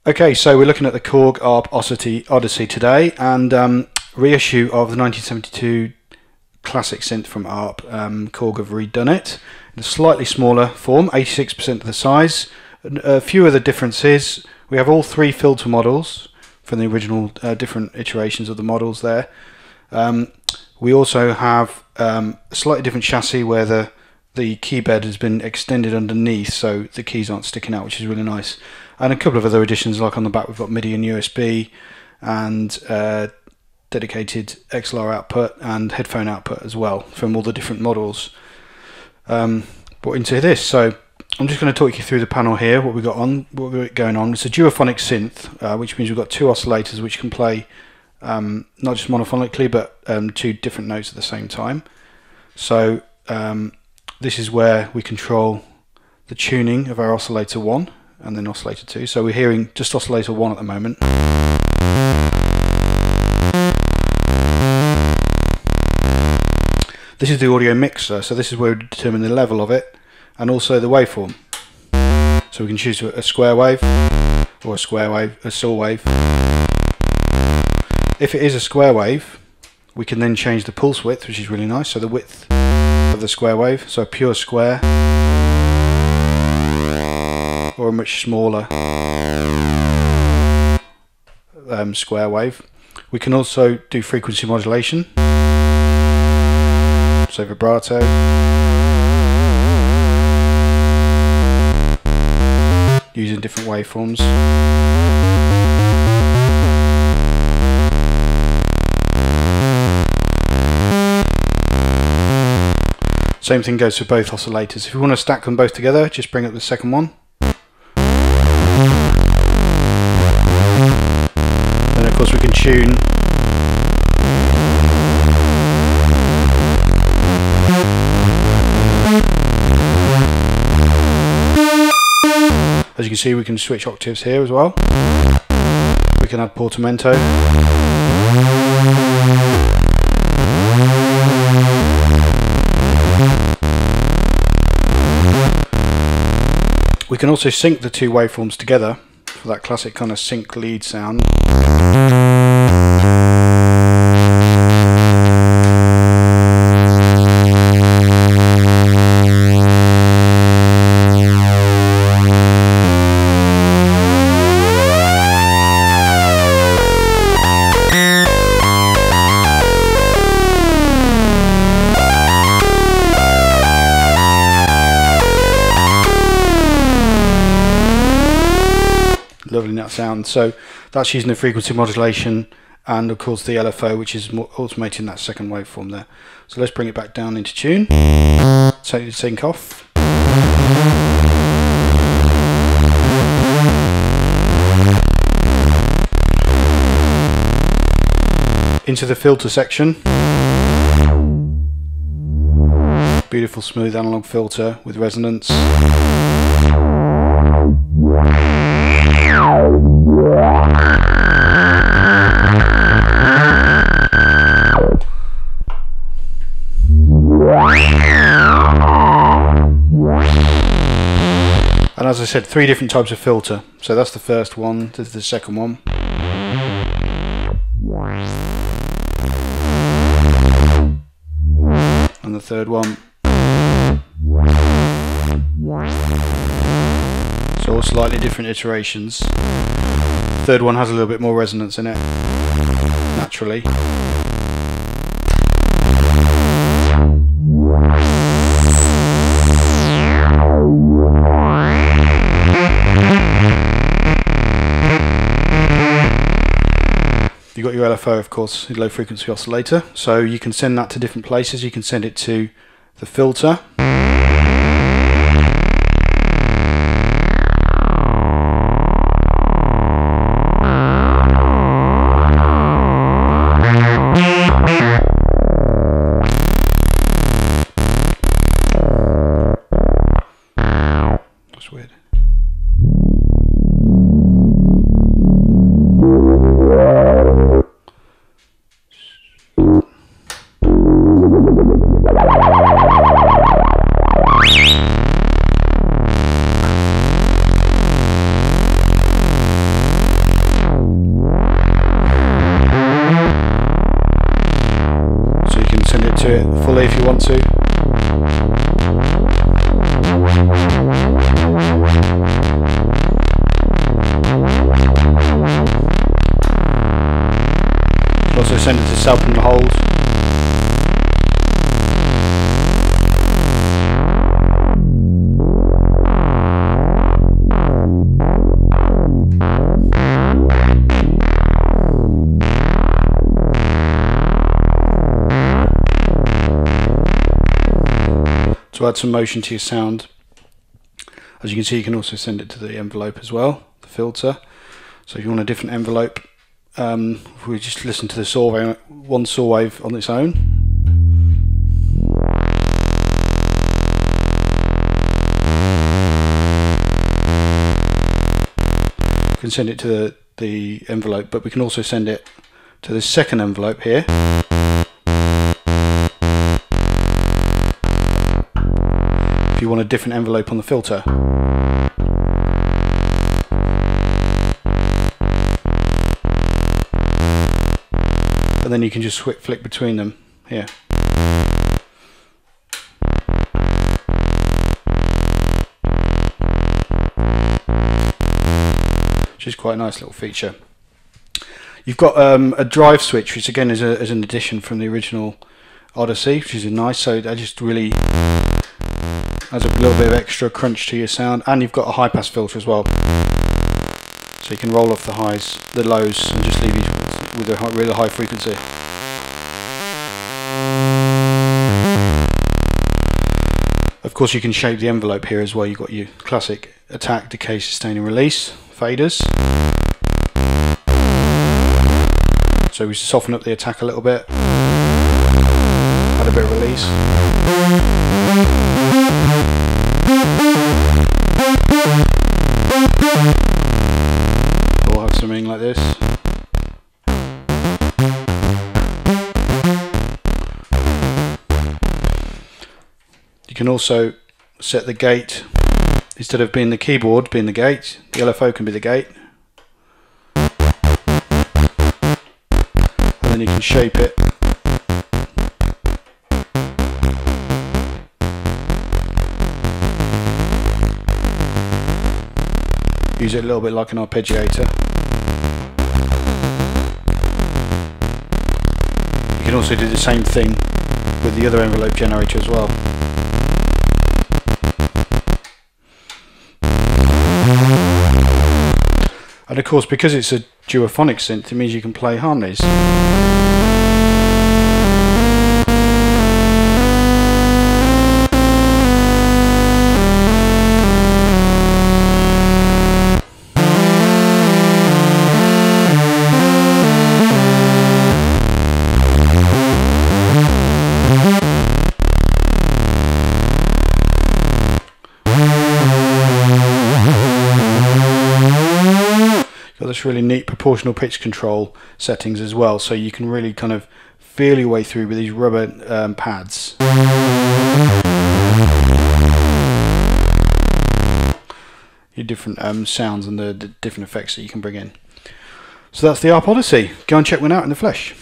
Okay, so we're looking at the Korg Arp Odyssey today, and reissue of the 1972 classic synth from Arp. Korg have redone it in a slightly smaller form, 86% of the size. A few other differences: we have all three filter models from the original different iterations of the models there. We also have a slightly different chassis where the key bed has been extended underneath, so the keys aren't sticking out, which is really nice. And a couple of other additions, like on the back we've got MIDI and USB and dedicated XLR output and headphone output as well from all the different models. But into this, so I'm just going to talk you through the panel here, what we've got going on. It's a duophonic synth, which means we've got two oscillators which can play not just monophonically but two different notes at the same time. So this is where we control the tuning of our oscillator 1 and then oscillator 2. So we're hearing just oscillator 1 at the moment. This is the audio mixer, so this is where we determine the level of it and also the waveform. So we can choose a square wave or a saw wave. If it is a square wave, we can then change the pulse width, which is really nice. So the width of the square wave, so a pure square or a much smaller square wave. We can also do frequency modulation, so vibrato, using different waveforms. Same thing goes for both oscillators. If you want to stack them both together, just bring up the second one. Then of course we can tune as you can see, we can switch octaves here as well. We can add portamento. We can also sync the two waveforms together for that classic kind of sync lead sound. Lovely that sound. So that's using the frequency modulation and of course the LFO, which is automating that second waveform there. So let's bring it back down into tune. Take the sync off. Into the filter section. Beautiful smooth analog filter with resonance. And as I said, three different types of filter. So that's the first one, this is the second one. And the third one. So all slightly different iterations. The third one has a little bit more resonance in it, naturally. You've got your LFO, of course, low frequency oscillator, so you can send that to different places. You can send it to the filter, that's weird. treble if you want to. You can also send it to sub and hold. To add some motion to your sound, as you can see, you can also send it to the envelope as well, the filter. So if you want a different envelope, if we just listen to the saw wave, one saw wave on its own, you can send it to the envelope, but we can also send it to the second envelope here. If you want a different envelope on the filter. And then you can just flick between them here. Which is quite a nice little feature. You've got a drive switch, which again is an addition from the original Odyssey, which is nice. So that just really adds a little bit of extra crunch to your sound, and you've got a high pass filter as well, so you can roll off the highs, the lows, and just leave you with a really high frequency. Of course, you can shape the envelope here as well. You've got your classic attack, decay, sustain, and release faders. So we soften up the attack a little bit, add a bit of release. We'll have something like this. You can also set the gate, instead of being the keyboard being the gate, the LFO can be the gate. And then you can shape it. Use it a little bit like an arpeggiator. You can also do the same thing with the other envelope generator as well. And of course, because it's a duophonic synth, it means you can play harmonies. Got this really neat proportional pitch control settings as well, so you can really kind of feel your way through with these rubber pads. Your different sounds and the different effects that you can bring in. So that's the Arp Odyssey. Go and check one out in the flesh.